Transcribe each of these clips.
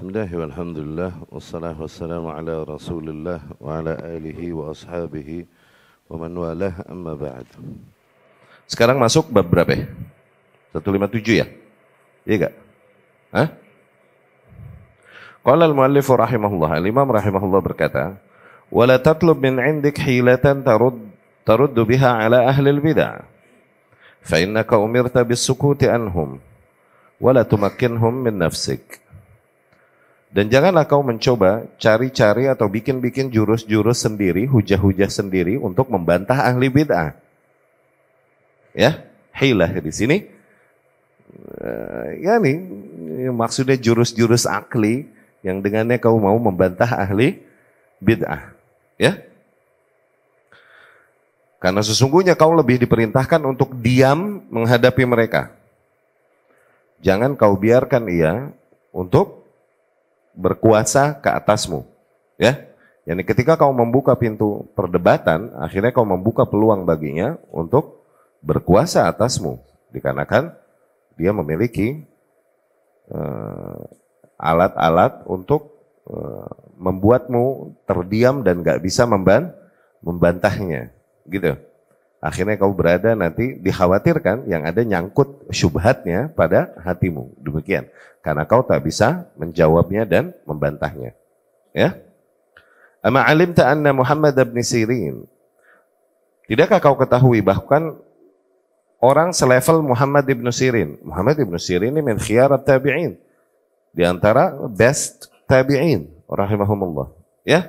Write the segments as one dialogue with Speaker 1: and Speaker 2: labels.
Speaker 1: Bismillah walhamdulillah wassalatu wassalamu ala rasulillah wa ala alihi wa ashabihi wa man walah amma ba'd. Sekarang masuk bab berapa ya? 157 ya? Iya gak? Hah? Qala al-muallif rahimahullah, al-imam rahimahullah berkata, "Wala tatlub min 'indik hilatan taruddu biha ala ahli al-bid'ah. Fa innaka umirta bis-sukuti anhum wa la tumakkinhum min nafsik." Dan janganlah kau mencoba cari-cari atau bikin-bikin jurus-jurus sendiri, hujah-hujah sendiri untuk membantah ahli bid'ah. Ya, hilah di sini. Maksudnya jurus-jurus akli yang dengannya kau mau membantah ahli bid'ah. Ya. Karena sesungguhnya kau lebih diperintahkan untuk diam menghadapi mereka. Jangan kau biarkan ia untuk berkuasa ke atasmu, ya. Yani ketika kau membuka pintu perdebatan, akhirnya kau membuka peluang baginya untuk berkuasa atasmu, dikarenakan dia memiliki alat-alat untuk membuatmu terdiam dan gak bisa membantahnya, gitu. Akhirnya kau berada nanti dikhawatirkan yang ada nyangkut syubhatnya pada hatimu. Demikian. Karena kau tak bisa menjawabnya dan membantahnya. Ya. Ama alimta anna Muhammad ibn Sirin. Tidakkah kau ketahui bahkan orang selevel Muhammad ibn Sirin. Muhammad ibn Sirin ini min khiyarat tabi'in. Di antara best tabi'in. Rahimahumullah. Ya.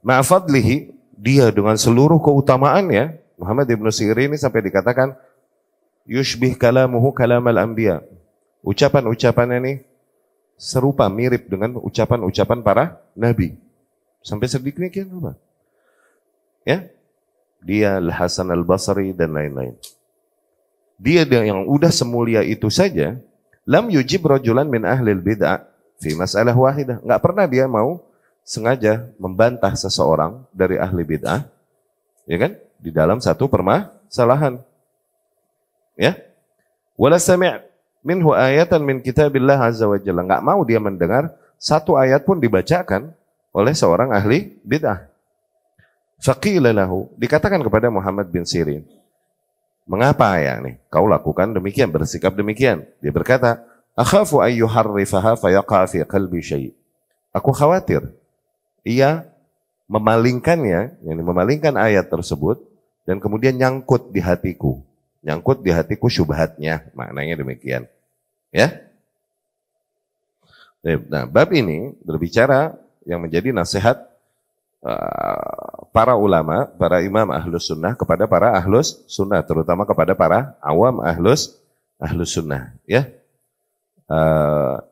Speaker 1: Ma'afadlihi. Dia dengan seluruh keutamaannya. Muhammad ibn Sirin ini sampai dikatakan yushbih kalamuhu kalamal anbiya. Ucapan-ucapannya ini serupa mirip dengan ucapan-ucapan para nabi. Sampai sedemikian rupa. Ya. Dia Al-Hasan Al-Basri dan lain-lain. Dia yang udah semulia itu saja, lam yujib rajulan min ahlil bid'ah fi masalah wahidah. Enggak pernah dia mau sengaja membantah seseorang dari ahli bid'ah. Ya kan? Di dalam satu permasalahan. Ya. Wala sami' minhu ayatan min kitabillah azza wa jalla. Enggak mau dia mendengar satu ayat pun dibacakan oleh seorang ahli bid'ah. Faqila lahu, dikatakan kepada Muhammad bin Sirin, mengapa ya nih kau lakukan demikian, bersikap demikian? Dia berkata, akhafu ayyuharrifaha fayaqa fi qalbi syai'. Aku khawatir ia memalingkannya, yani memalingkan ayat tersebut dan kemudian nyangkut di hatiku syubhatnya, maknanya demikian. Ya. Nah, bab ini berbicara yang menjadi nasihat para ulama, para imam ahlus sunnah kepada para ahlus sunnah, terutama kepada para awam ahlus sunnah. Ya.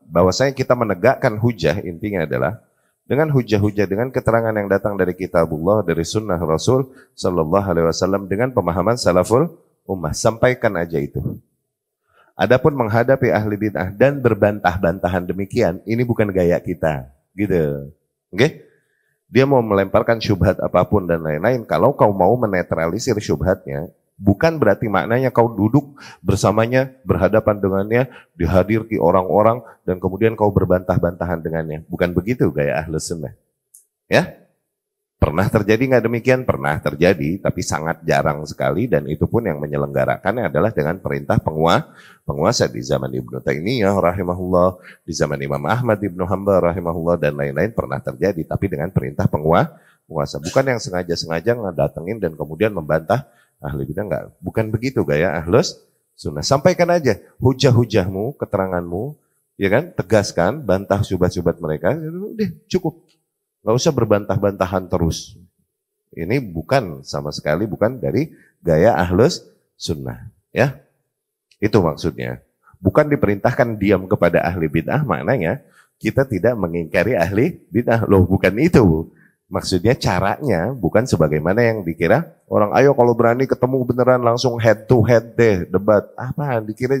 Speaker 1: Bahwasanya kita menegakkan hujah, intinya adalah dengan hujah-hujah, dengan keterangan yang datang dari kitabullah, dari sunnah Rasul sallallahu alaihi wasallam, dengan pemahaman salaful ummah. Sampaikan aja itu. Adapun menghadapi ahli bid'ah dan berbantah-bantahan demikian, ini bukan gaya kita, gitu. Oke? Dia mau melemparkan syubhat apapun dan lain-lain, kalau kau mau menetralisir syubhatnya, bukan berarti maknanya kau duduk bersamanya, berhadapan dengannya, dihadirki orang-orang, dan kemudian kau berbantah-bantahan dengannya. Bukan begitu gaya ahlus sunnah. Ya? Pernah terjadi nggak demikian? Pernah terjadi, tapi sangat jarang sekali, dan itu pun yang menyelenggarakannya adalah dengan perintah penguasa di zaman Ibnu Taimiyah rahimahullah, di zaman Imam Ahmad Ibnu Hanbal rahimahullah, dan lain-lain pernah terjadi, tapi dengan perintah penguasa. Bukan yang sengaja-sengaja ngedatengin dan kemudian membantah ahli bid'ah, enggak. Bukan begitu gaya ahlus sunnah. Sampaikan aja hujah-hujahmu, keteranganmu, ya kan? Tegaskan, bantah syubhat-syubhat mereka, udah cukup. Enggak usah berbantah-bantahan terus. Ini bukan sama sekali bukan dari gaya ahlus sunnah, ya. Itu maksudnya. Bukan diperintahkan diam kepada ahli bid'ah, maknanya kita tidak mengingkari ahli bid'ah. Loh, bukan itu. Maksudnya caranya bukan sebagaimana yang dikira orang, ayo kalau berani ketemu beneran langsung head to head deh, debat. Apa dikira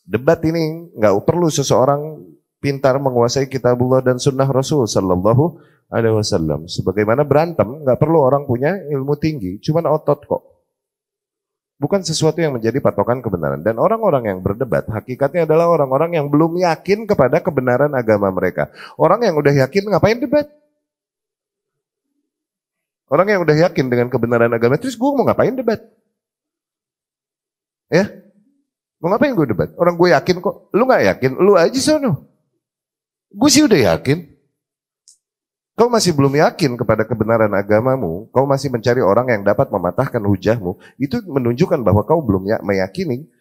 Speaker 1: debat ini nggak perlu seseorang pintar menguasai kitabullah dan sunnah Rasul sallallahu alaihi wasallam. Sebagaimana berantem nggak perlu orang punya ilmu tinggi, cuman otot kok. Bukan sesuatu yang menjadi patokan kebenaran. Dan orang-orang yang berdebat, hakikatnya adalah orang-orang yang belum yakin kepada kebenaran agama mereka. Orang yang udah yakin, ngapain debat? Orang yang udah yakin dengan kebenaran agama, terus gue mau ngapain debat? Ya? Mau ngapain gue debat? Orang gue yakin kok. Lu gak yakin? Lu aja sono. Gue sih udah yakin. Kau masih belum yakin kepada kebenaran agamamu, kau masih mencari orang yang dapat mematahkan hujahmu, itu menunjukkan bahwa kau belum meyakini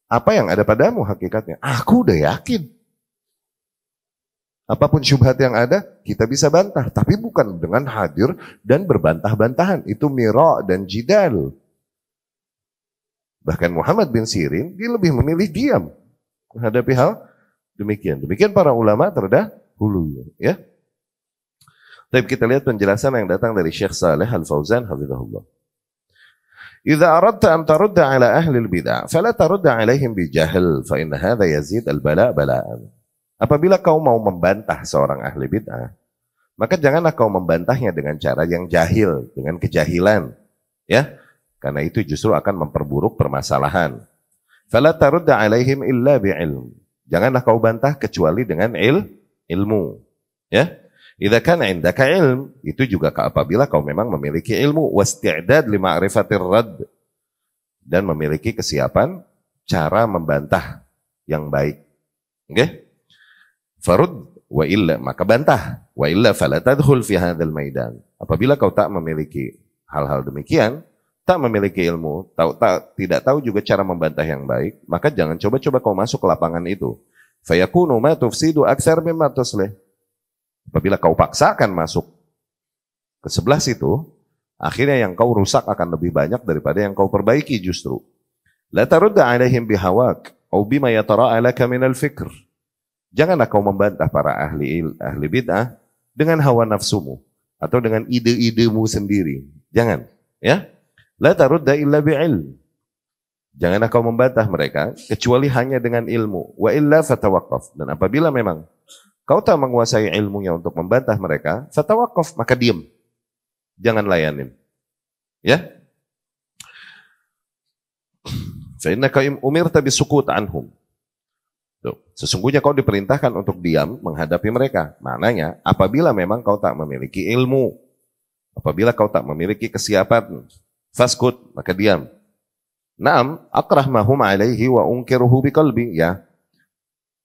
Speaker 1: apa yang ada padamu hakikatnya. Aku udah yakin. Apapun syubhat yang ada, kita bisa bantah. Tapi bukan dengan hadir dan berbantah-bantahan. Itu mira' dan jidal. Bahkan Muhammad bin Sirin, dia lebih memilih diam menghadapi hal demikian. Demikian para ulama terdahulu. Ya. Tapi kita lihat penjelasan yang datang dari Syekh Saleh Al-Fauzan hafizahullah. Idza aradta an tarudda ala ahli al-bid'ah, fala tarudda alaihim bijahl, fa inna hadha yazid al-bala' bala'an. Apabila kau mau membantah seorang ahli bid'ah, maka janganlah kau membantahnya dengan cara yang jahil, dengan kejahilan. Ya, karena itu justru akan memperburuk permasalahan. Fala tarudda alaihim illa bi'ilm. Janganlah kau bantah kecuali dengan ilmu. Ya, idza kana indaka ilm, itu juga apabila kau memang memiliki ilmu, wasti'dad li ma'rifatir radd, dan memiliki kesiapan cara membantah yang baik. Oke? Farud wa illa, maka bantah. Wa illa fala tadkhul fi hadzal maidan. Apabila kau tak memiliki hal-hal demikian, tak memiliki ilmu, tidak tahu juga cara membantah yang baik, maka jangan coba-coba kau masuk ke lapangan itu. Fayakunu ma tufsidu aktsar mimma tuslih. Apabila kau paksakan masuk ke sebelah situ, akhirnya yang kau rusak akan lebih banyak daripada yang kau perbaiki justru. La tarudda alaihim bihawak au bima yatara'a laka minal fikr. Janganlah kau membantah para ahli bid'ah dengan hawa nafsumu atau dengan ide-idemu sendiri. Jangan, ya. La tarudda illa bi'ilm. Janganlah kau membantah mereka kecuali hanya dengan ilmu. Wa illa fatawaqqaf. Dan apabila memang kau tak menguasai ilmunya untuk membantah mereka, fatawaqqaf, maka diam. Jangan layanin. Ya. Fa innaka umirta bisukut anhum. Tuh. Sesungguhnya kau diperintahkan untuk diam menghadapi mereka. Maknanya, apabila memang kau tak memiliki ilmu, apabila kau tak memiliki kesiapan, faskut, maka diam. Naam, akrah mahum alaihi wa unkiruhu biqalbi. Ya,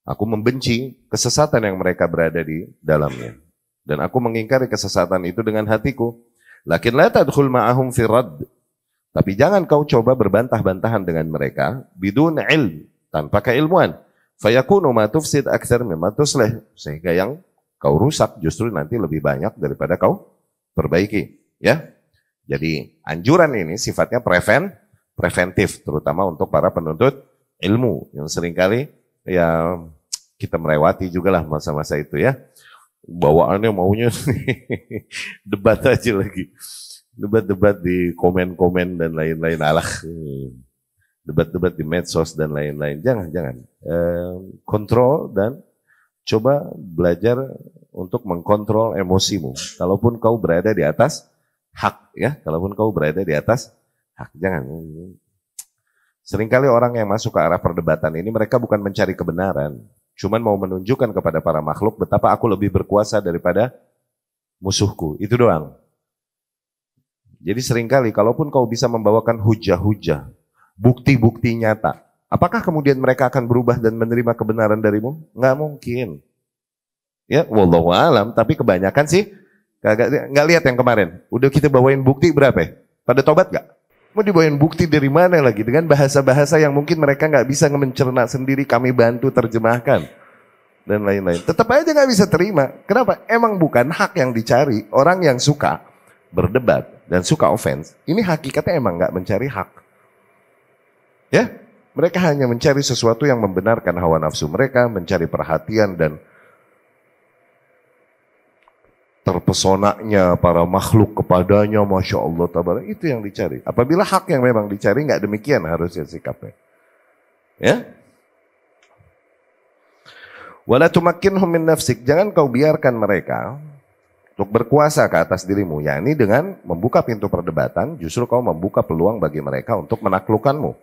Speaker 1: aku membenci kesesatan yang mereka berada di dalamnya. Dan aku mengingkari kesesatan itu dengan hatiku. Lakin la tadkhul ma'ahum fi radd. Tapi jangan kau coba berbantah-bantahan dengan mereka bidun ilm, tanpa keilmuan. Fayakunu ma tufsid aktsar mimma tuslih, sehingga yang kau rusak justru nanti lebih banyak daripada kau perbaiki, ya. Jadi anjuran ini sifatnya preventif, terutama untuk para penuntut ilmu yang seringkali ya kita melewati juga lah masa-masa itu, ya. Bawaannya maunya debat aja lagi, debat-debat di komen-komen dan lain-lain, alah. Debat-debat di medsos dan lain-lain. Jangan. Kontrol dan coba belajar untuk mengkontrol emosimu. Kalaupun kau berada di atas hak, ya. Kalaupun kau berada di atas hak, jangan. Seringkali orang yang masuk ke arah perdebatan ini, mereka bukan mencari kebenaran. Cuman mau menunjukkan kepada para makhluk betapa aku lebih berkuasa daripada musuhku. Itu doang. Jadi seringkali, kalaupun kau bisa membawakan hujah-hujah, bukti-bukti nyata, apakah kemudian mereka akan berubah dan menerima kebenaran darimu? Nggak mungkin. Ya, wallahu alam. Tapi kebanyakan sih nggak lihat yang kemarin. Udah kita bawain bukti berapa? Ya? Pada tobat nggak? Mau dibawain bukti dari mana lagi? Dengan bahasa-bahasa yang mungkin mereka nggak bisa mencerna sendiri. Kami bantu terjemahkan dan lain-lain. Tetap aja nggak bisa terima. Kenapa? Emang bukan hak yang dicari. Orang yang suka berdebat dan suka offense, ini hakikatnya emang nggak mencari hak. Ya, mereka hanya mencari sesuatu yang membenarkan hawa nafsu mereka, mencari perhatian dan terpesonanya para makhluk kepadanya, Masya Allah, tabarak, itu yang dicari. Apabila hak yang memang dicari, nggak demikian harusnya sikapnya. Ya. Wala tumakkinhum min nafsik, jangan kau biarkan mereka untuk berkuasa ke atas dirimu, yakni dengan membuka pintu perdebatan, justru kau membuka peluang bagi mereka untuk menaklukkanmu,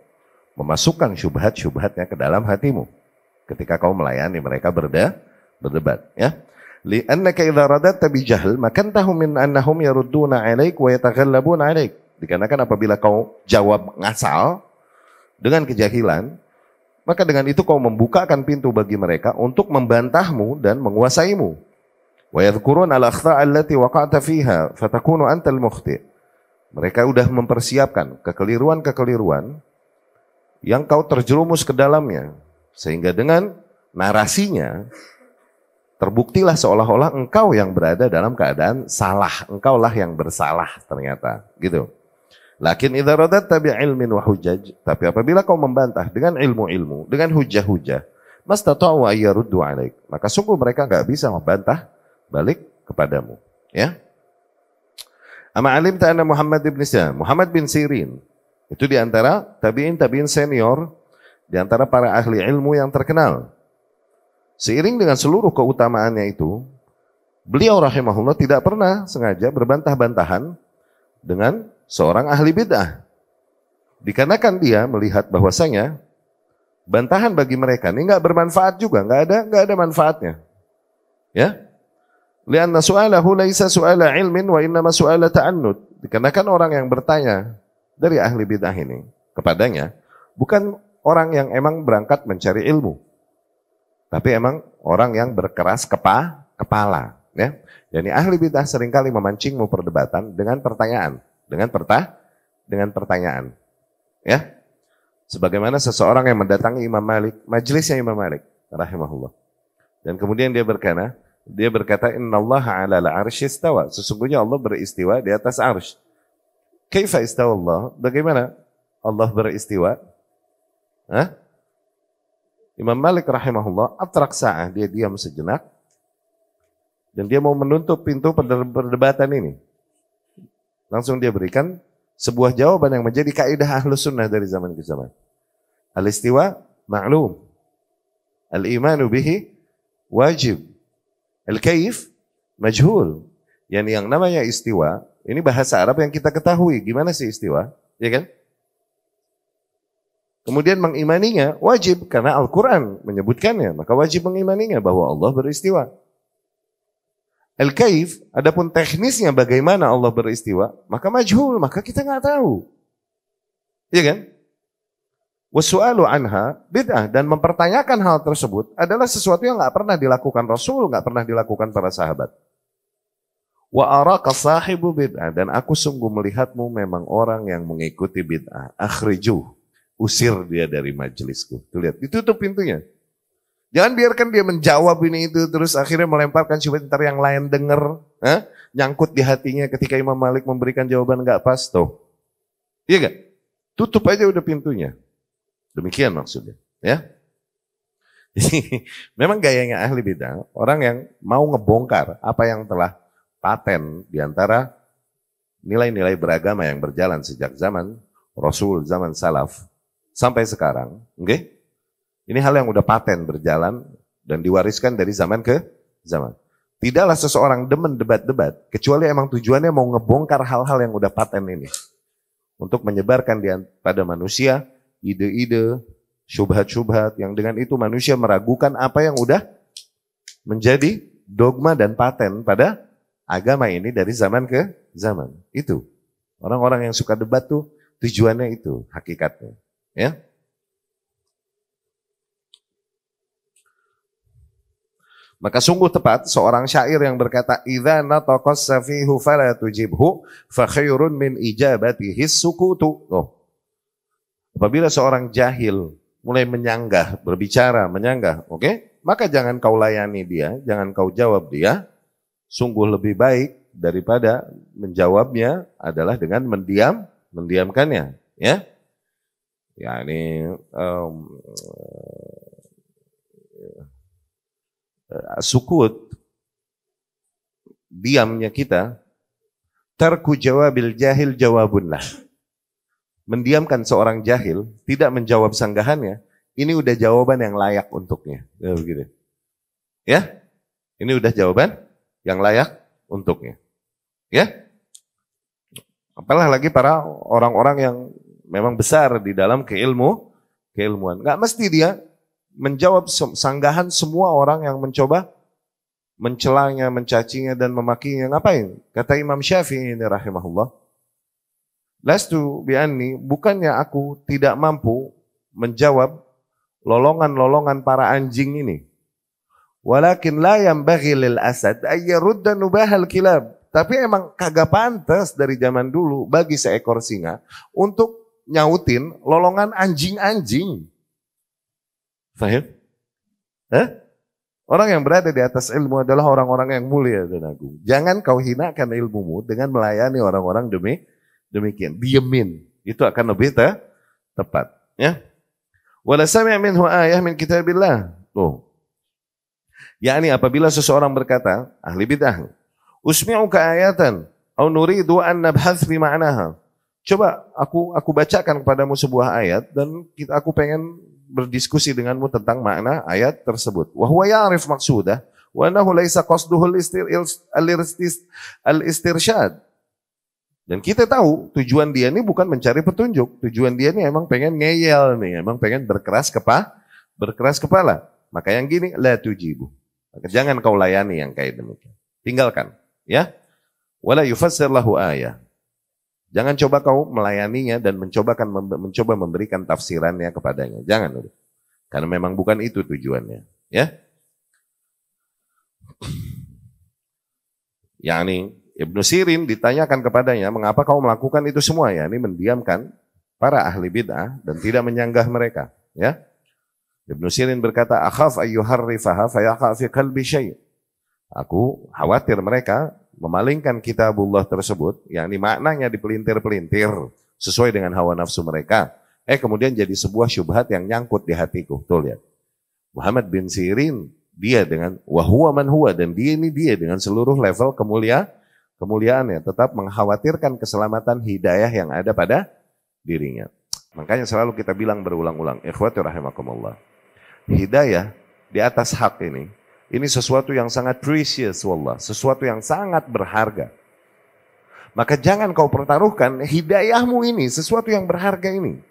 Speaker 1: memasukkan syubhat-syubhatnya ke dalam hatimu ketika kau melayani mereka berdebat, ya. Li'annaka idza radatta bijahl makantahum min annahum yarudduna 'alaik wa yataghallabuna 'alaik. Dikarenakan apabila kau jawab ngasal dengan kejahilan, maka dengan itu kau membukakan pintu bagi mereka untuk membantahmu dan menguasaimu. Wa yadhkurun al-akhta' allati waqa'ta fiha fatakunu antal mukhti'. Mereka sudah mempersiapkan kekeliruan-kekeliruan yang kau terjerumus ke dalamnya, sehingga dengan narasinya terbuktilah seolah-olah engkau yang berada dalam keadaan salah, engkaulah yang bersalah ternyata, gitu. Lakin idza radatta bi'ilmin wa hujaj, tapi apabila kau membantah dengan ilmu-ilmu, dengan hujah-hujah, mastata'u ayyaruddu 'alaik, maka sungguh mereka enggak bisa membantah balik kepadamu, ya. Ama alimta anna Muhammad bin Sirin itu di antara tabi'in senior, di antara para ahli ilmu yang terkenal. Seiring dengan seluruh keutamaannya itu, beliau rahimahullah tidak pernah sengaja berbantah-bantahan dengan seorang ahli bid'ah. Dikarenakan dia melihat bahwasanya bantahan bagi mereka ini enggak bermanfaat juga, enggak ada manfaatnya. Ya. Lianna su'alahu laisa su'ala ilmin wa innama su'ala ta'annud. Dikarenakan orang yang bertanya dari ahli bid'ah ini kepadanya bukan orang yang emang berangkat mencari ilmu, tapi emang orang yang berkeras kepala, ya. Jadi ahli bid'ah seringkali memancingmu perdebatan dengan pertanyaan, dengan pertanyaan, ya. Sebagaimana seseorang yang mendatangi Imam Malik, majelisnya Imam Malik rahimahullah. Dan kemudian dia berkata innallaha 'ala al-'arsy istawa. Sesungguhnya Allah beristiwa di atas 'arsy. Kaifa istawa Allah? Bagaimana Allah beristiwa? Hah? Imam Malik rahimahullah atrak sa'ah, dia diam sejenak dan dia mau menutup pintu perdebatan ini. Langsung dia berikan sebuah jawaban yang menjadi kaidah Ahlus Sunnah dari zaman ke zaman. Al-istiwa ma'lum. Al-imanu bihi wajib. Al-kaif majhul. Yang namanya istiwa, ini bahasa Arab yang kita ketahui. Gimana sih istiwa? Ya kan? Kemudian mengimaninya wajib karena Al-Quran menyebutkannya. Maka wajib mengimaninya bahwa Allah beristiwa. Al-kaif, adapun teknisnya bagaimana Allah beristiwa, maka majhul, maka kita nggak tahu. Ya kan? Wasu'alu anha bid'ah, dan mempertanyakan hal tersebut adalah sesuatu yang nggak pernah dilakukan Rasul, nggak pernah dilakukan para sahabat. Wa araka sahibu bid'ah, dan aku sungguh melihatmu memang orang yang mengikuti bid'ah. Akhrijuh, usir dia dari majelisku. Tuh lihat, ditutup pintunya. Jangan biarkan dia menjawab ini itu terus akhirnya melemparkan syubhat, ntar yang lain denger, nyangkut di hatinya ketika Imam Malik memberikan jawaban nggak pas tuh. Iya gak? Tutup aja udah pintunya. Demikian maksudnya, ya. Jadi memang gayanya ahli bid'ah, orang yang mau ngebongkar apa yang telah paten di antara nilai-nilai beragama yang berjalan sejak zaman Rasul, zaman salaf sampai sekarang, oke? Ini hal yang udah paten berjalan dan diwariskan dari zaman ke zaman. Tidaklah seseorang demen debat-debat kecuali emang tujuannya mau ngebongkar hal-hal yang udah paten ini untuk menyebarkan pada manusia ide-ide, syubhat-syubhat yang dengan itu manusia meragukan apa yang udah menjadi dogma dan paten pada agama ini dari zaman ke zaman. Itu. Orang-orang yang suka debat tuh tujuannya itu, hakikatnya. Ya. Maka sungguh tepat seorang syair yang berkata idza nataqas safihu fala tujibhu fa khairun min ijabatihi sukutu. Apabila seorang jahil mulai menyanggah, berbicara, menyanggah, oke? Maka jangan kau layani dia, jangan kau jawab dia. Sungguh lebih baik daripada menjawabnya adalah dengan mendiamkannya, ya. Ya ini sukut, diamnya kita, tarku jawabil jahil jawabunlah. Mendiamkan seorang jahil, tidak menjawab sanggahannya, ini udah jawaban yang layak untuknya. Ya, begitu. Ya, ini udah jawaban yang layak untuknya. Ya? Apalagi para orang-orang yang memang besar di dalam keilmuan. Nggak mesti dia menjawab sanggahan semua orang yang mencoba mencelanya, mencacinya dan memakinya. Ngapain? Kata Imam Syafi'i ini rahimahullah, lastu bi'anni, bukannya aku tidak mampu menjawab lolongan-lolongan para anjing ini. Walakin la yanbaghi lil asad ay yarudda nubahal kilab. Tapi emang kagak pantas dari zaman dulu bagi seekor singa untuk nyautin lolongan anjing-anjing. Fahim? Orang yang berada di atas ilmu adalah orang-orang yang mulia dan agung. Jangan kau hinakan ilmumu dengan melayani orang-orang demikian. Diemin. Itu akan lebih tepat. Ya. Wala sami' minhu ayah min kitabillah. Tuh. Yakni apabila seseorang berkata, ahli bid'ah, usmi'uka ayatan, au nuridu an nabhath fi ma'naha. Coba aku bacakan kepadamu sebuah ayat dan aku pengen berdiskusi denganmu tentang makna ayat tersebut. Wa huwa ya'rif maqsudah wa annahu laisa qasduhu al-istirsyad. Dan kita tahu tujuan dia ini bukan mencari petunjuk, tujuan dia ini emang pengen ngeyel nih, emang pengen berkeras kepala. Maka yang gini la tujibu. Maka jangan kau layani yang kayak demikian. Tinggalkan, ya. Wala yufassir lahu ayah. Jangan coba kau melayaninya dan mencoba memberikan tafsirannya kepadanya. Jangan. Karena memang bukan itu tujuannya, ya. Yani Ibnu Sirin ditanyakan kepadanya, mengapa kau melakukan itu semua? Ya, ini mendiamkan para ahli bid'ah dan tidak menyanggah mereka, ya. Ibnu Sirin berkata, akhaf ayyuharrifaha fayaqa fi qalbi syai'. Aku khawatir mereka memalingkan kitabullah tersebut, yakni maknanya dipelintir-pelintir sesuai dengan hawa nafsu mereka. Kemudian jadi sebuah syubhat yang nyangkut di hatiku. Tuh lihat. Muhammad bin Sirin, dia dengan wahuwa man huwa, dan dia dengan seluruh level kemuliaannya tetap mengkhawatirkan keselamatan hidayah yang ada pada dirinya. Makanya selalu kita bilang berulang-ulang, ikhwati rahimakumullah. Hidayah di atas hak ini sesuatu yang sangat precious, wallah, sesuatu yang sangat berharga. Maka jangan kau pertaruhkan hidayahmu ini, sesuatu yang berharga ini.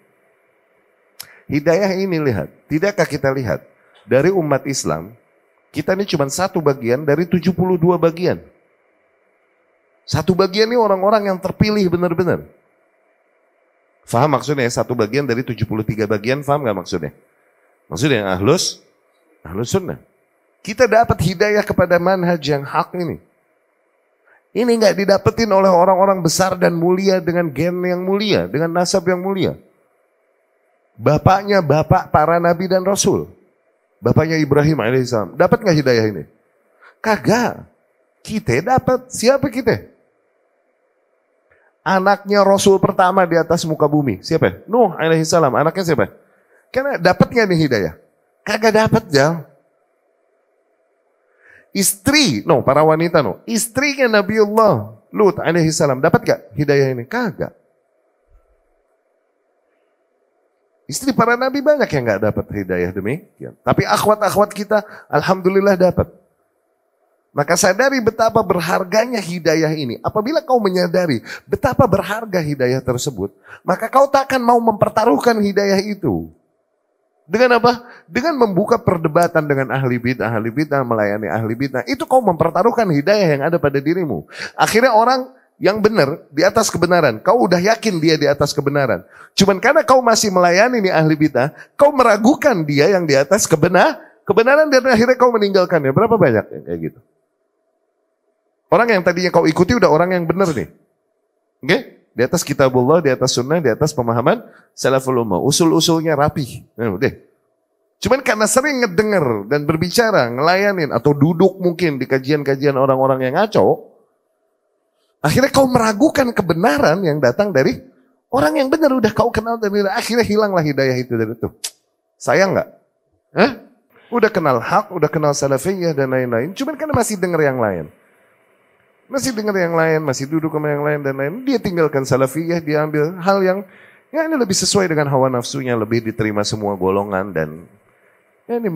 Speaker 1: Hidayah ini lihat, tidakkah kita lihat dari umat Islam, kita ini cuma satu bagian dari 72 bagian. Satu bagian ini orang-orang yang terpilih benar-benar. Faham maksudnya? Satu bagian dari 73 bagian, faham gak maksudnya? Maksudnya ahlus sunnah. Kita dapat hidayah kepada manhaj yang hak ini. Ini nggak didapetin oleh orang-orang besar dan mulia dengan gen yang mulia, dengan nasab yang mulia. Bapaknya bapak para nabi dan rasul. Bapaknya Ibrahim alaihissalam. Dapat nggak hidayah ini? Kagak. Kita dapat. Siapa kita? Anaknya rasul pertama di atas muka bumi. Siapa? Nuh alaihissalam. Anaknya siapa? Karena dapat nggak nih hidayah? Kagak dapat, Jal. Para wanita, istrinya Nabiullah Lut alaihissalam, dapat gak hidayah ini? Kagak. Istri para nabi banyak yang gak dapat hidayah demikian. Tapi akhwat-akhwat kita, alhamdulillah dapat. Maka sadari betapa berharganya hidayah ini. Apabila kau menyadari betapa berharga hidayah tersebut, maka kau takkan mau mempertaruhkan hidayah itu. Dengan apa? Dengan membuka perdebatan dengan ahli bid'ah melayani ahli bid'ah. Itu kau mempertaruhkan hidayah yang ada pada dirimu. Akhirnya orang yang benar di atas kebenaran, kau udah yakin dia di atas kebenaran. Cuman karena kau masih melayani nih ahli bid'ah, kau meragukan dia yang di atas kebenaran dan akhirnya kau meninggalkannya. Berapa banyak yang kayak gitu? Orang yang tadinya kau ikuti udah orang yang benar nih. Oke? Di atas kitabullah, di atas sunnah, di atas pemahaman salaful ummah. Usul-usulnya rapih. Udah. Cuman karena sering ngedenger dan berbicara, ngelayanin, atau duduk mungkin di kajian-kajian orang-orang yang ngaco, akhirnya kau meragukan kebenaran yang datang dari orang yang benar. Udah kau kenal dari akhirnya hilanglah hidayah itu dari itu. Sayang gak? Udah kenal hak, udah kenal salafiyah dan lain-lain. Cuman karena masih denger yang lain. Masih dengar yang lain, masih duduk sama yang lain dan lain. Dia tinggalkan salafiyah, dia ambil hal yang ya ini lebih sesuai dengan hawa nafsunya, lebih diterima semua golongan dan ya ini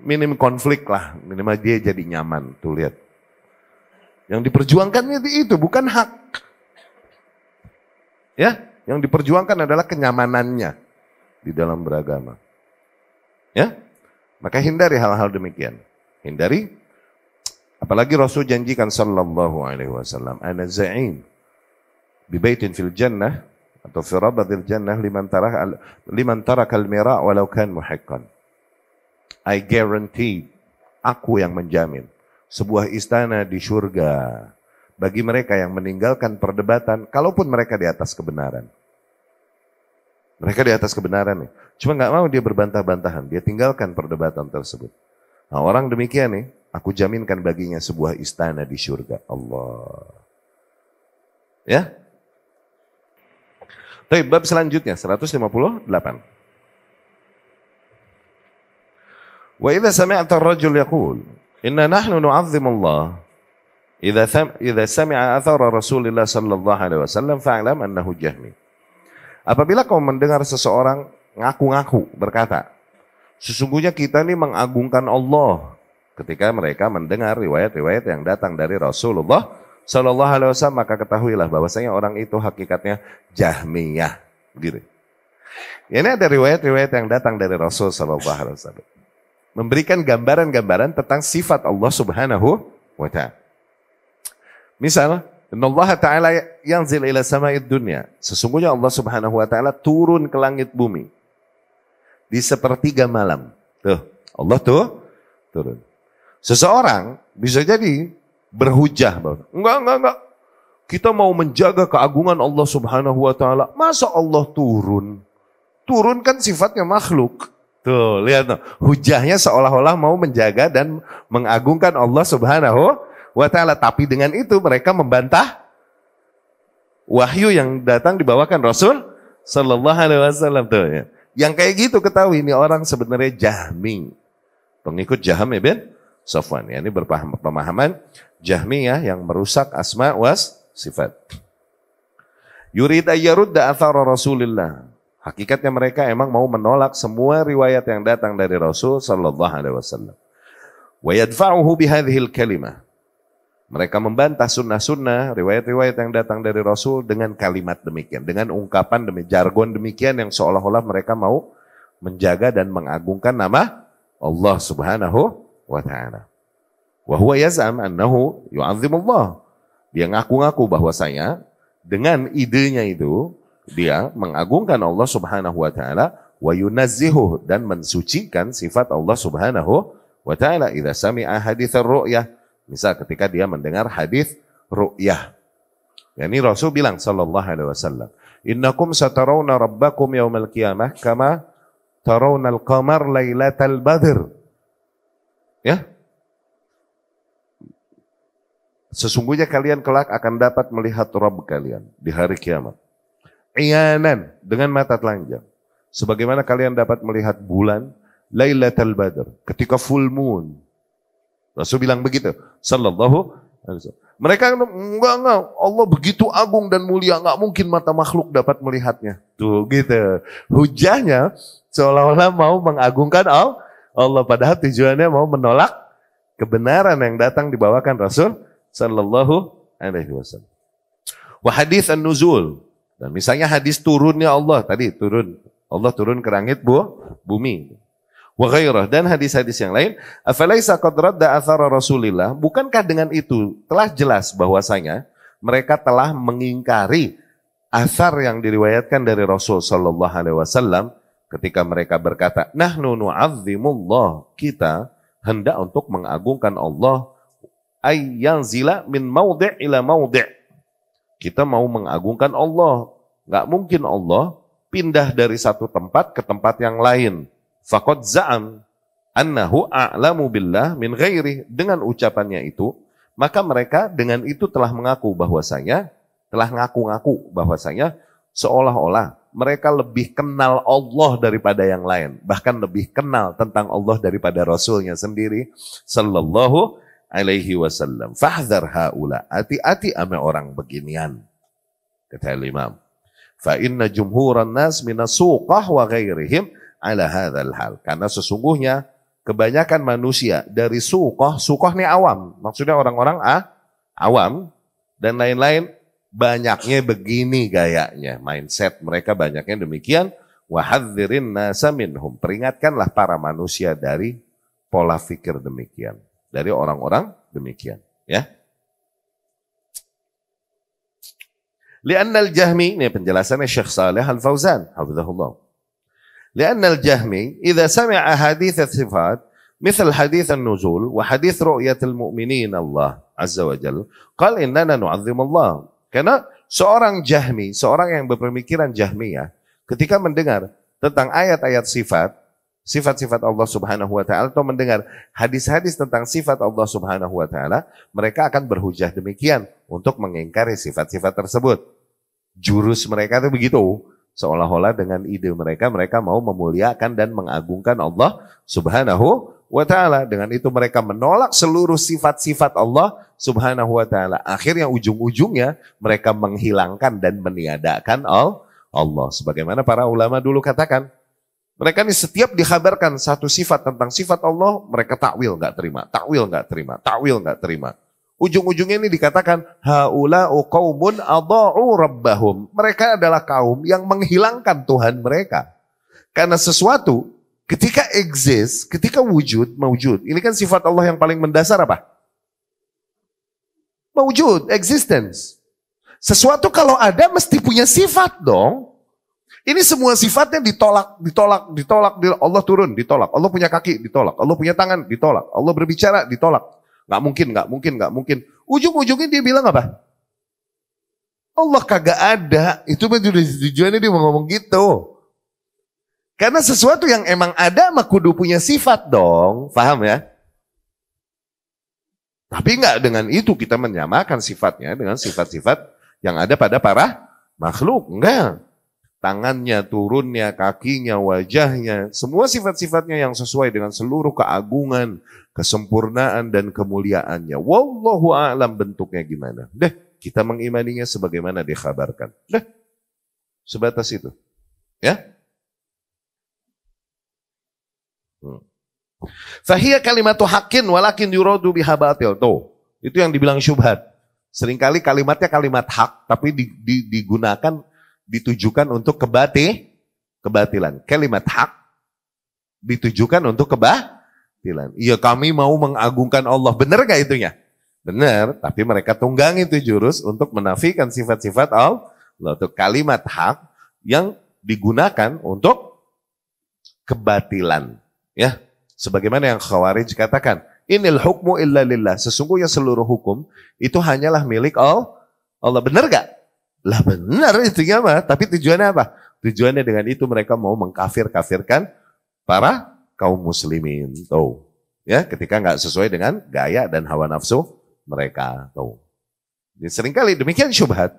Speaker 1: minim konflik lah, minimal dia jadi nyaman. Tuh lihat. Yang diperjuangkannya itu bukan hak. Ya, yang diperjuangkan adalah kenyamanannya di dalam beragama. Ya, maka hindari hal-hal demikian. Hindari, apalagi Rasul janjikan sallallahu alaihi wasallam, ana za'in bi baitin fil jannah atau fi rabadil jannah liman taraka al-mira' walau kan muhiqqan. I guarantee, aku yang menjamin sebuah istana di surga bagi mereka yang meninggalkan perdebatan, kalaupun mereka di atas kebenaran. Mereka di atas kebenaran nih. Cuma nggak mau dia berbantah-bantahan, dia tinggalkan perdebatan tersebut. Nah, orang demikian nih, aku jaminkan baginya sebuah istana di surga. Allah. Ya. Baik, bab selanjutnya 158. Wa idza sami'ta ar-rajul yaqul, inna nahnu nu'azzimu Allah. Idza sami'a athara Rasulillah sallallahu alaihi wasallam fa'lam annahu jahmi. Apabila kau mendengar seseorang ngaku-ngaku berkata, sesungguhnya kita ini mengagungkan Allah, ketika mereka mendengar riwayat-riwayat yang datang dari Rasulullah sallallahu alaihi wasallam, maka ketahuilah bahwasanya orang itu hakikatnya Jahmiyah, gitu. Ini ada riwayat-riwayat yang datang dari Rasul sallallahu alaihi wasallam memberikan gambaran-gambaran tentang sifat Allah Subhanahu wa taala. Misal, Allah Ta'ala yanzil ila sama'id dunya. Sesungguhnya Allah Subhanahu wa taala turun ke langit bumi di sepertiga malam. Tuh, Allah tuh turun. Seseorang bisa jadi berhujah bahwa enggak. Kita mau menjaga keagungan Allah Subhanahu wa taala. Masa Allah turun? Turun kan sifatnya makhluk. Tuh, lihat tuh. Hujahnya seolah-olah mau menjaga dan mengagungkan Allah Subhanahu wa ta'ala. Tapi dengan itu mereka membantah wahyu yang datang dibawakan Rasul sallallahu alaihi wasallam tuh ya. Yang kayak gitu ketahui ini orang sebenarnya Jahmi. Pengikut Jahm ibn Safwan. Ya, ini berpemahaman Jahmiyah yang merusak asma was sifat. Yurid ayyarudda athara Rasulillah. Hakikatnya mereka emang mau menolak semua riwayat yang datang dari Rasul sallallahu alaihi wasallam. Wa yadfa'uhu bihadhil kalimah. Mereka membantah sunnah-sunnah, riwayat-riwayat yang datang dari Rasul dengan kalimat demikian, dengan ungkapan jargon demikian yang seolah-olah mereka mau menjaga dan mengagungkan nama Allah Subhanahu wa taala. Wa huwa yaz'am annahu yu'azzimullah. Dia ngaku-ngaku bahwasanya dengan idenya itu dia mengagungkan Allah Subhanahu wa taala wa yunazzihu dan mensucikan sifat Allah Subhanahu wa taala. Idza sami'a haditsar ru'yah, misal ketika dia mendengar hadis ru'yah. Yani Rasul bilang sallallahu alaihi wasallam, "Innakum satarawna rabbakum yaumal qiyamah kama tarawnal qamar lailatal badr." Ya. Sesungguhnya kalian kelak akan dapat melihat Rabb kalian di hari kiamat. Iyanan, dengan mata telanjang. Sebagaimana kalian dapat melihat bulan lailatal badr, ketika full moon. Rasul bilang begitu, sallallahu alaihi wasallam. Mereka enggak, Allah begitu agung dan mulia, enggak mungkin mata makhluk dapat melihatnya. Tuh gitu. Hujahnya seolah-olah mau mengagungkan Allah, padahal tujuannya mau menolak kebenaran yang datang dibawakan Rasul sallallahu alaihi wasallam. Wa hadits an-nuzul. Dan misalnya hadis turunnya Allah tadi, Allah turun ke langit bumi. Wa ghairah, dan hadis-hadis yang lain, afalaisa qad radda athara Rasulillah, bukankah dengan itu telah jelas bahwasanya mereka telah mengingkari asar yang diriwayatkan dari Rasul sallallahu alaihi wasallam ketika mereka berkata, nahnu nu'azzimullah, kita hendak untuk mengagungkan Allah, ayyanzila min maudhi' ila maudhi'. Kita mau mengagungkan Allah, enggak mungkin Allah pindah dari satu tempat ke tempat yang lain. Faqad za'am annahu a'lamu billah min ghairi. Dengan ucapannya itu, maka mereka dengan itu telah mengaku bahwasanya, telah ngaku-ngaku bahwasanya seolah-olah mereka lebih kenal Allah daripada yang lain. Bahkan lebih kenal tentang Allah daripada Rasulnya sendiri sallallahu alaihi wasallam. Fahdhar haula, hati-hati ame orang beginian. Kata Imam, fa inna jumhuran nas minas suqah wa ghairihim ala hadzal hal. Karena sesungguhnya kebanyakan manusia dari suqah ini awam, maksudnya orang-orang awam dan lain-lain, banyaknya begini gayanya, mindset mereka banyaknya demikian. Wahadzirin nasa minhum, peringatkanlah para manusia dari pola pikir demikian, dari orang-orang demikian, ya. Li'anna al-Jahmi, ini penjelasannya Syekh Saleh Al-Fauzan, hafizahullah. Li'anna al-Jahmi idza sami'a hadits as-sifat مثل حديث النزول وحديث رؤية المؤمنين الله عز وجل قال إننا نعظم الله. Karena seorang Jahmi, seorang yang berpemikiran Jahmiyah, ketika mendengar tentang ayat-ayat sifat-sifat Allah Subhanahu wa taala atau mendengar hadis-hadis tentang sifat Allah Subhanahu wa taala, mereka akan berhujah demikian untuk mengingkari sifat-sifat tersebut. Jurus mereka itu begitu. Seolah-olah dengan ide mereka mau memuliakan dan mengagungkan Allah Subhanahu wa ta'ala. Dengan itu mereka menolak seluruh sifat-sifat Allah Subhanahu wa ta'ala. Akhirnya ujung-ujungnya mereka menghilangkan dan meniadakan Allah. Sebagaimana para ulama dulu katakan, mereka ini setiap dikhabarkan satu sifat tentang sifat Allah, mereka takwil nggak terima. Ujung-ujungnya ini dikatakan haula'u qaumun adha'u rabbahum. Mereka adalah kaum yang menghilangkan Tuhan mereka. Karena sesuatu ketika exist, ketika mawjud. Ini kan sifat Allah yang paling mendasar apa? Mawjud, existence. Sesuatu kalau ada mesti punya sifat dong. Ini semua sifatnya ditolak. Allah turun, ditolak. Allah punya kaki, ditolak. Allah punya tangan, ditolak. Allah berbicara, ditolak. Nggak mungkin. Ujung-ujungnya dia bilang apa? Allah kagak ada. Itu tujuannya dia mau ngomong gitu. Karena sesuatu yang emang ada mah kudu punya sifat dong. Paham ya? Tapi nggak dengan itu kita menyamakan sifatnya dengan sifat-sifat yang ada pada para makhluk. Enggak. Tangannya, turunnya, kakinya, wajahnya, semua sifat-sifatnya yang sesuai dengan seluruh keagungan, kesempurnaan dan kemuliaannya. Wallahu a'lam bentuknya gimana. Kita mengimaninya sebagaimana dikhabarkan. Sebatas itu. Ya. Fahiyya kalimatu haqqin walakin yuradu biha batil. Tuh, itu yang dibilang syubhat. Seringkali kalimatnya kalimat hak tapi digunakan ditujukan untuk kebatilan. Kalimat hak ditujukan untuk kebatilan. Iya, kami mau mengagungkan Allah. Benar gak itunya? Benar, tapi mereka tunggang itu jurus untuk menafikan sifat-sifat Allah. Itu kalimat hak yang digunakan untuk kebatilan. Ya, sebagaimana yang Khawarij katakan, inil hukmu illa lillah. Sesungguhnya seluruh hukum itu hanyalah milik Allah. Benar gak? Lah benar itunya mah, tapi tujuannya apa? Tujuannya dengan itu mereka mau mengkafirkan para kaum muslimin. Tuh. Ya, ketika nggak sesuai dengan gaya dan hawa nafsu mereka. Tuh. Jadi seringkali demikian syubhat.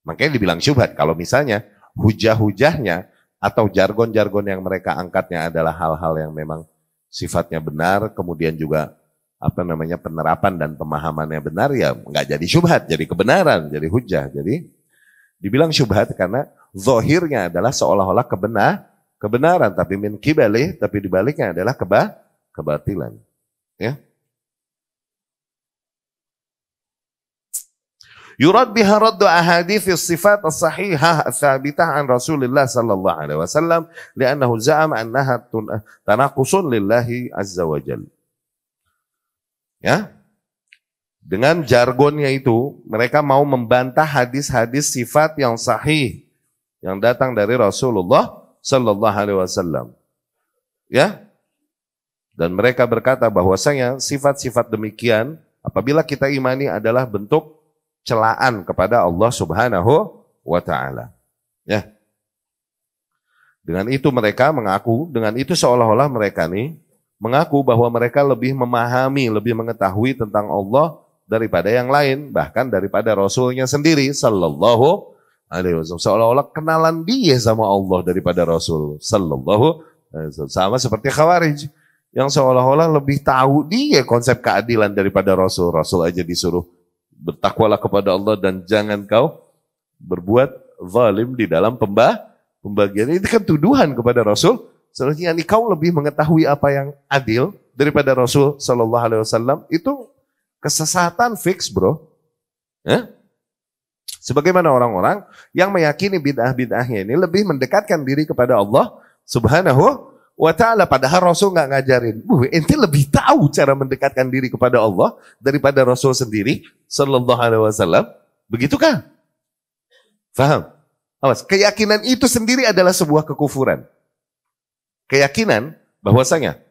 Speaker 1: Makanya dibilang syubhat kalau misalnya hujah-hujahnya atau jargon-jargon yang mereka angkatnya adalah hal-hal yang memang sifatnya benar, kemudian juga penerapan dan pemahamannya benar, ya nggak jadi syubhat, jadi kebenaran, jadi hujah. Jadi dibilang syubhat karena zahirnya adalah seolah-olah kebenaran, tapi min kibali, tapi dibaliknya adalah kebatilan. Ya. Yurad biha raddu ahadits sifat as-sahihah ats-tsabitah an Rasulillah sallallahu alaihi wasallam li'annahu za'ama annaha tanaqusun lillahi azza wa jalla. Ya. Dengan jargonnya itu, mereka mau membantah hadis-hadis sifat yang sahih yang datang dari Rasulullah Sallallahu Alaihi Wasallam. Ya, dan mereka berkata bahwasanya sifat-sifat demikian, apabila kita imani adalah bentuk celaan kepada Allah Subhanahu wa Ta'ala. Ya, dengan itu mereka mengaku, dengan itu seolah-olah mereka nih mengaku bahwa mereka lebih memahami, lebih mengetahui tentang Allah daripada yang lain, bahkan daripada Rasulnya sendiri Sallallahu Alaihi Wasallam. Seolah-olah kenalan dia sama Allah daripada Rasul Sallallahu Alaihi Wasallam. Sama seperti Khawarij yang seolah-olah lebih tahu dia konsep keadilan daripada Rasul. Rasul aja disuruh bertakwalah kepada Allah dan jangan kau berbuat zalim di dalam pembagian. Itu kan tuduhan kepada Rasul. Seharusnya kau lebih mengetahui apa yang adil daripada Rasul Sallallahu Alaihi Wasallam. Itu kesesatan fix, bro. Ya? Sebagaimana orang-orang yang meyakini bid'ah-bid'ahnya ini lebih mendekatkan diri kepada Allah Subhanahu wa ta'ala. Padahal Rasul nggak ngajarin. Ente lebih tahu cara mendekatkan diri kepada Allah daripada Rasul sendiri Sallallahu Alaihi Wasallam. Begitukah? Faham? Awas, keyakinan itu sendiri adalah sebuah kekufuran. Keyakinan bahwasanya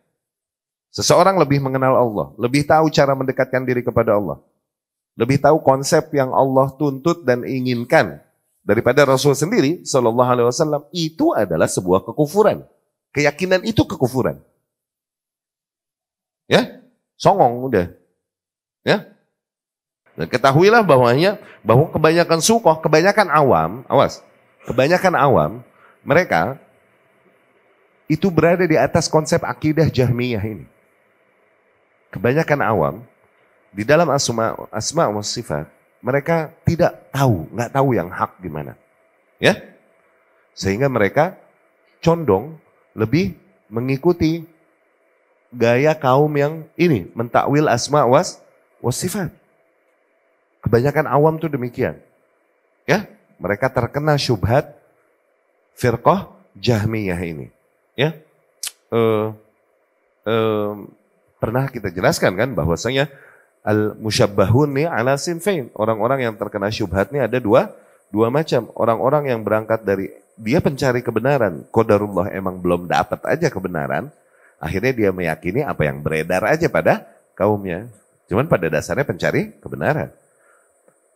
Speaker 1: seseorang lebih mengenal Allah, lebih tahu cara mendekatkan diri kepada Allah, lebih tahu konsep yang Allah tuntut dan inginkan daripada Rasul sendiri Sallallahu Alaihi Wasallam, itu adalah sebuah kekufuran. Keyakinan itu kekufuran. Ya, songong udah. Ya. Dan ketahuilah bahwa kebanyakan sukoh, kebanyakan awam, awas, kebanyakan awam mereka itu berada di atas konsep akidah Jahmiyah ini. Kebanyakan awam di dalam asma wa sifat, mereka nggak tahu yang hak gimana. Ya? Sehingga mereka condong lebih mengikuti gaya kaum yang ini, mentakwil asma wa sifat. Kebanyakan awam tuh demikian. Ya? Mereka terkena syubhat firqah Jahmiyah ini. Ya? Pernah kita jelaskan kan bahwasanya al-musyabbahun nih ala sinfain. Orang-orang yang terkena syubhat ini ada dua macam. Orang-orang yang berangkat dari dia pencari kebenaran, qadarullah emang belum dapat aja kebenaran, akhirnya dia meyakini apa yang beredar aja pada kaumnya. Cuman pada dasarnya pencari kebenaran.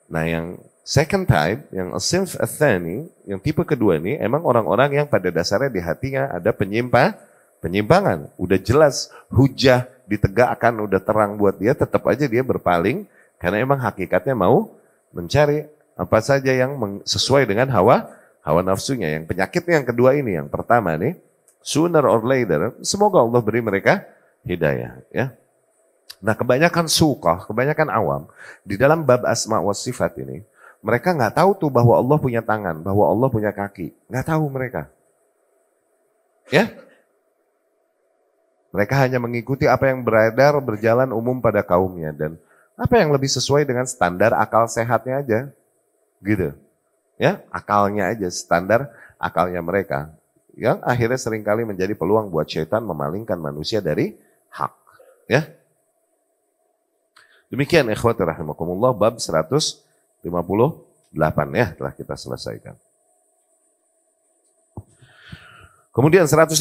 Speaker 1: Nah, yang second type, yang as-sinf ats-tsani, yang tipe kedua ini emang orang-orang yang pada dasarnya di hatinya ada penyimpangan. Udah jelas hujah ditegakkan, udah terang buat dia, tetap aja dia berpaling karena emang hakikatnya mau mencari apa saja yang sesuai dengan hawa nafsunya. Yang penyakitnya yang kedua ini, yang pertama nih, sooner or later, semoga Allah beri mereka hidayah. Ya. Nah, kebanyakan suqah, kebanyakan awam di dalam bab asma wa sifat ini, mereka nggak tahu tuh bahwa Allah punya tangan, bahwa Allah punya kaki, nggak tahu mereka. Ya. Mereka hanya mengikuti apa yang beredar berjalan umum pada kaumnya dan apa yang lebih sesuai dengan standar akal sehatnya aja. Gitu. Ya, akalnya aja, standar akalnya mereka. Yang akhirnya seringkali menjadi peluang buat syaitan memalingkan manusia dari hak. Ya. Demikian ikhwati rahimakumullah bab 158 ya telah kita selesaikan. Kemudian 159,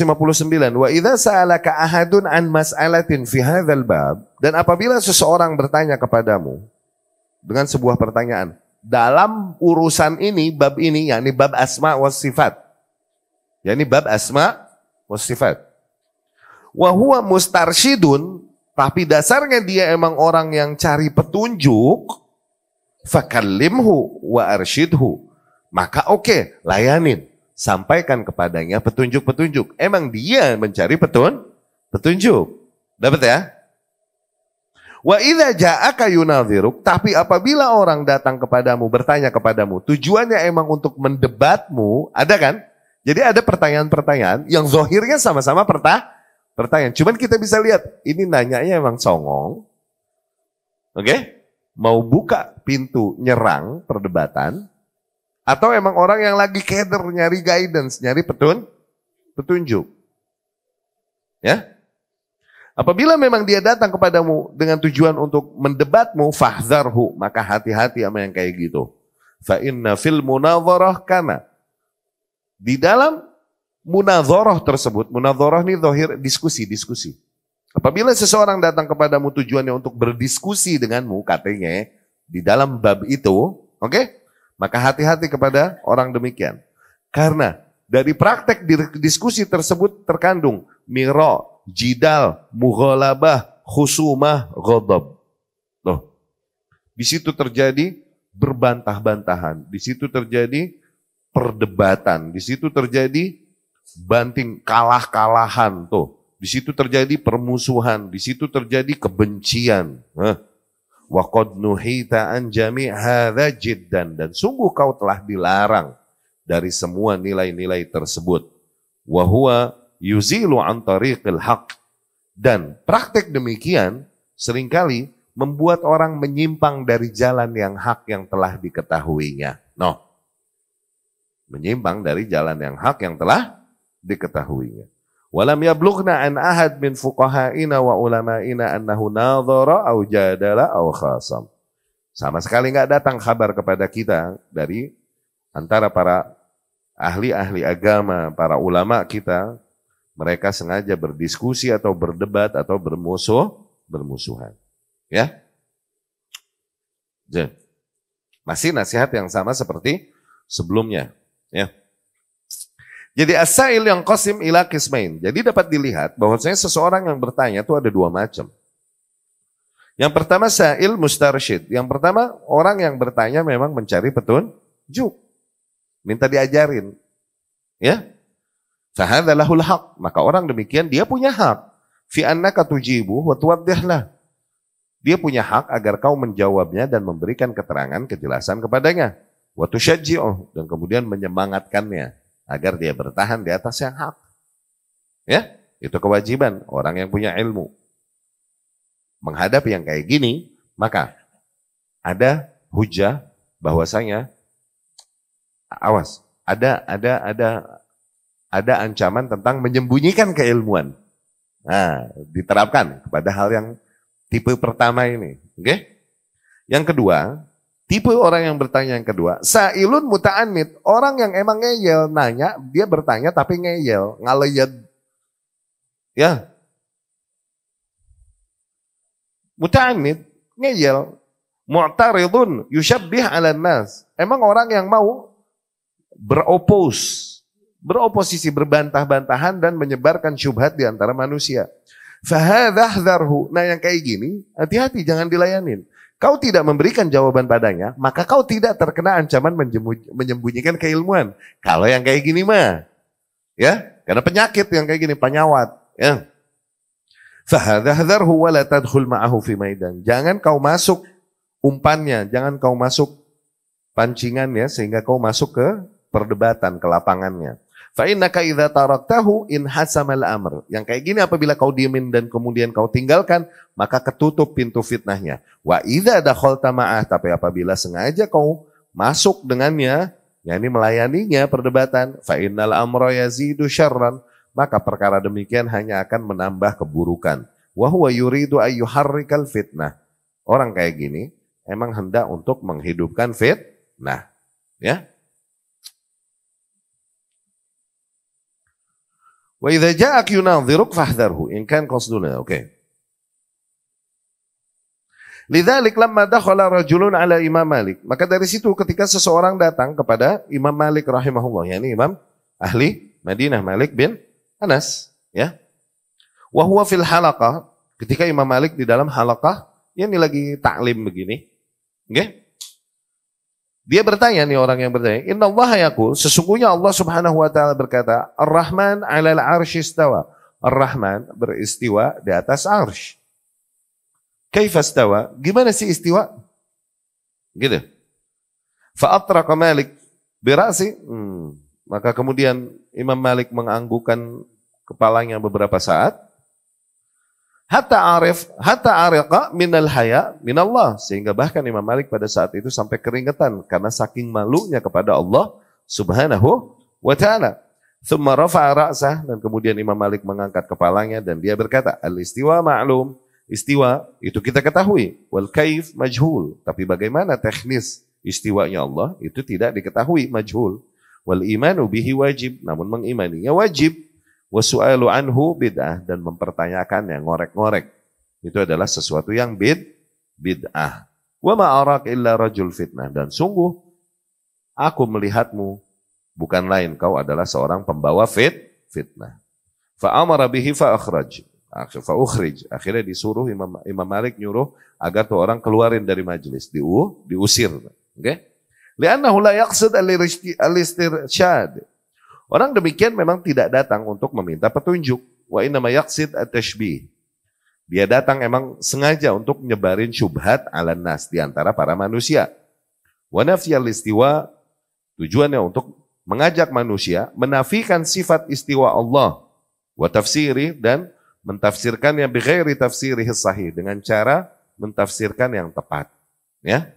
Speaker 1: wa idza sa'alaka ahadun an mas'alatin fi hadzal bab, dan apabila seseorang bertanya kepadamu dengan sebuah pertanyaan dalam urusan ini, bab ini, yakni bab asma was sifat. Yakni bab asma was sifat. Wa huwa mustarsyidun, tapi dasarnya dia emang orang yang cari petunjuk, fakallimhu wa arsyidhu. Maka oke, layanin. Sampaikan kepadanya petunjuk-petunjuk. Emang dia mencari petunjuk. Dapat ya? Wa idza ja'aka yunadhiruk, tapi apabila orang datang kepadamu, bertanya kepadamu, tujuannya emang untuk mendebatmu, ada kan? Jadi ada pertanyaan-pertanyaan yang zohirnya sama-sama pertanyaan. Cuman kita bisa lihat, ini nanyanya emang songong. Oke? Mau buka pintu nyerang perdebatan, atau emang orang yang lagi keder, nyari guidance, nyari petunjuk. Ya? Apabila memang dia datang kepadamu dengan tujuan untuk mendebatmu, fahdharhu, maka hati-hati sama yang kayak gitu. Fa inna fil munadharah kana. Di dalam munadharah tersebut, munadharah ini zahir diskusi. Apabila seseorang datang kepadamu tujuannya untuk berdiskusi denganmu, katanya di dalam bab itu, oke? Maka hati-hati kepada orang demikian. Karena dari praktek diskusi tersebut terkandung mira, jidal, mughalabah, khusumah, ghadab. Loh. Di situ terjadi berbantah-bantahan, di situ terjadi perdebatan, di situ terjadi banting kalah-kalahan tuh. Di situ terjadi permusuhan, di situ terjadi kebencian. Wa qad nuhita an jami' hadza jiddan, dan sungguh kau telah dilarang dari semua nilai-nilai tersebut. Wa huwa yuzilu an tariqil haq, dan praktek demikian seringkali membuat orang menyimpang dari jalan yang hak yang telah diketahuinya. No. Menyimpang dari jalan yang hak yang telah diketahuinya. Walam yablughna an ahad min fuqaha'ina wa ulama'ina annahu nadhara aw jadala aw khasam. Sama sekali nggak datang kabar kepada kita dari antara para ahli-ahli agama, para ulama kita, mereka sengaja berdiskusi atau berdebat atau bermusuhan. Ya. Masih nasihat yang sama seperti sebelumnya, ya. Jadi as-sa'il yang qasim ila qismain. Jadi dapat dilihat bahwasanya seseorang yang bertanya itu ada dua macam. Yang pertama sa'il mustarsyid. Yang pertama orang yang bertanya memang mencari petunjuk. Minta diajarin. Ya. Fahadza lahul haq. Maka orang demikian dia punya hak. Fi annaka tujibu wa tuwaddihlah. Dia punya hak agar kau menjawabnya dan memberikan keterangan, kejelasan kepadanya. Wa tusyajji'uh. Dan kemudian menyemangatkannya agar dia bertahan di atas yang hak. Ya, itu kewajiban orang yang punya ilmu. Menghadapi yang kayak gini, maka ada hujah bahwasanya awas, ada ancaman tentang menyembunyikan keilmuan. Nah, diterapkan kepada hal yang tipe pertama ini. Oke? Yang kedua, tipe orang yang bertanya yang kedua, sa'ilun muta'annid, orang yang emang ngeyel, nanya, dia bertanya tapi ngeyel, ngaleyad. Ya. Muta'annid, ngeyel. Mu'taridun, yushabbih 'alan nas. Emang orang yang mau beroposisi, berbantah-bantahan dan menyebarkan syubhat di antara manusia. Fahadzahdharhu. Nah yang kayak gini, hati-hati jangan dilayanin. Kau tidak memberikan jawaban padanya, maka kau tidak terkena ancaman menyembunyikan keilmuan. Kalau yang kayak gini mah, ya, karena penyakit yang kayak gini, penyawat, ya. Fahadzahdharhu wa la tadkhul ma'ahu fi maidan. Jangan kau masuk umpannya, jangan kau masuk pancingannya sehingga kau masuk ke perdebatan, ke lapangannya. Fa innaka idza taraktahu in hasamal amr. Yang kayak gini apabila kau diemin dan kemudian kau tinggalkan, maka ketutup pintu fitnahnya. Wa idza dakhalta ma'ah, tapi apabila sengaja kau masuk dengannya, yakni melayaninya perdebatan, fa innal amra yazidu syarran, maka perkara demikian hanya akan menambah keburukan. Wa huwa yuridu ayyuharrikal fitnah. Orang kayak gini emang hendak untuk menghidupkan fitnah, ya. Wa idza ja'ak yunadhiruk fahdharhu in kan qasduna. Oke. Lidzalik lamma dakhala rajulun ala Imam Malik. Maka dari situ ketika seseorang datang kepada Imam Malik rahimahullah, yakni Imam ahli Madinah Malik bin Anas, ya. Wa huwa fil halaqah, ketika Imam Malik di dalam halaqah, ini lagi taklim begini. Oke. Dia bertanya nih orang yang bertanya, Inna Allah yaqul, sesungguhnya Allah Subhanahu wa taala berkata, Ar-Rahman 'alal 'arsy istawa. Ar-Rahman beristiwa di atas arsy. Kaifa istawa? Gimana sih istiwa? Gitu. Fa atraqa Malik bi ra'si. Maka kemudian Imam Malik menganggukkan kepalanya beberapa saat. Hatta ariqa minal haya minallah, sehingga bahkan Imam Malik pada saat itu sampai keringetan karena saking malunya kepada Allah Subhanahu wa taala. Tsumma rafa'a ra'sah, dan kemudian Imam Malik mengangkat kepalanya dan dia berkata, al-istiwa ma'lum, istiwa itu kita ketahui, wal kaif majhul, tapi bagaimana teknis istiwanya Allah itu tidak diketahui, majhul. Wal imanu bihi wajib, namun mengimaninya wajib. Wasu'alu anhu bid'ah, dan mempertanyakannya, ngorek-ngorek, itu adalah sesuatu yang bid'ah. Wa ma arak illa rajul fitnah, dan sungguh aku melihatmu bukan lain kau adalah seorang pembawa fitnah. Fa amara bihi fa ukhrij. Akhirnya disuruh Imam Malik nyuruh agar tuh orang keluarin dari majelis, diusir. Oke? Li'annahu la yaqsid al-istirsyad. Orang demikian memang tidak datang untuk meminta petunjuk. Wa innama yaqsid at-tashbih. Dia datang emang sengaja untuk nyebarin syubhat ala nas di antara para manusia. Wa nafyal istiwa, tujuannya untuk mengajak manusia menafikan sifat istiwa Allah. Wa tafsiri, dan mentafsirkannya bighairi tafsirihi sahih, dengan cara mentafsirkan yang tepat. Ya.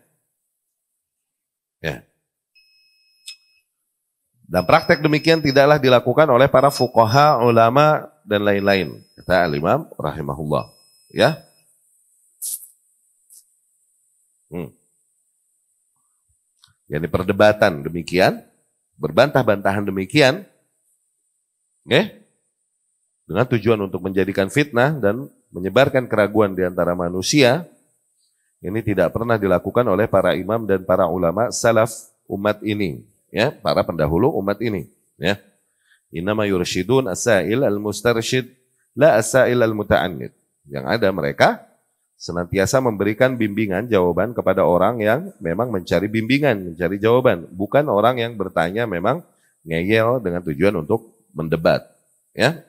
Speaker 1: Ya. Dan praktek demikian tidaklah dilakukan oleh para fuqaha, ulama, dan lain-lain. Kata Al-Imam rahimahullah. Ya. Yani perdebatan demikian, berbantah-bantahan demikian, dengan tujuan untuk menjadikan fitnah dan menyebarkan keraguan di antara manusia, ini tidak pernah dilakukan oleh para imam dan para ulama salaf umat ini, ya, para pendahulu umat ini, ya. Innama yursyidun as-sa'il al-mustarsyid la as-sa'il al-muta'annid. Yang ada mereka senantiasa memberikan bimbingan jawaban kepada orang yang memang mencari bimbingan, mencari jawaban, bukan orang yang bertanya memang ngeyel dengan tujuan untuk mendebat, ya.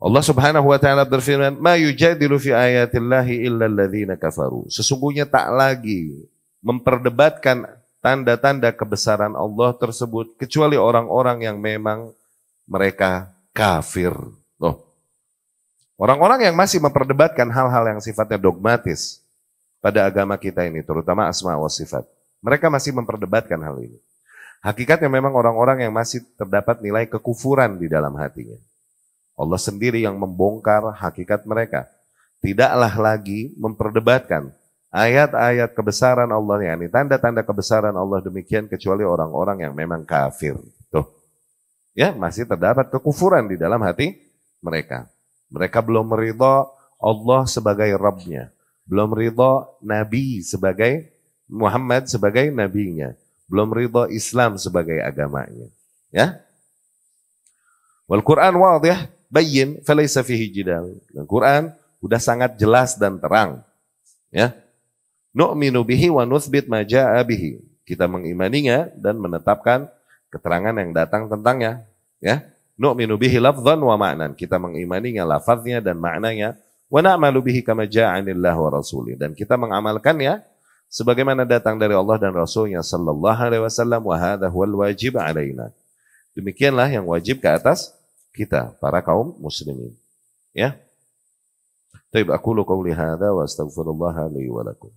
Speaker 1: Allah Subhanahu wa taala berfirman, "Ma yujadilu fi ayatillahi illa alladzina kafaru." Sesungguhnya tak lagi memperdebatkan tanda-tanda kebesaran Allah tersebut kecuali orang-orang yang memang mereka kafir. Loh. Orang-orang yang masih memperdebatkan hal-hal yang sifatnya dogmatis pada agama kita ini, terutama asma wa sifat. Mereka masih memperdebatkan hal ini. Hakikatnya memang orang-orang yang masih terdapat nilai kekufuran di dalam hatinya. Allah sendiri yang membongkar hakikat mereka. Tidaklah lagi memperdebatkan ayat-ayat kebesaran Allah, yakni tanda-tanda kebesaran Allah demikian kecuali orang-orang yang memang kafir. Tuh. Ya, masih terdapat kekufuran di dalam hati mereka. Mereka belum meridha Allah sebagai Rabbnya. Belum ridha Nabi sebagai Muhammad sebagai nabinya. Belum ridha Islam sebagai agamanya. Ya. Wal Quran wadih bayyin falaysa fihi jidal. Dan Quran udah sangat jelas dan terang. Ya. Nu'minu bihi wa nuthbit ma jaa'a bihi. Kita mengimaninya dan menetapkan keterangan yang datang tentangnya, ya. Nu'minu bihi lafdhan wa ma'nan. Kita mengimaninya lafaznya dan maknanya. Wa na'malu bihi kama ja'anillahu wa rasulih. Dan kita mengamalkannya sebagaimana datang dari Allah dan Rasulnya sallallahu alaihi wasallam, wa hadha huwal wajib alaina. Demikianlah yang wajib ke atas kita, para kaum muslimin. Ya. Taib, aqulu qawli hadha wa astaghfirullah li wa lakum.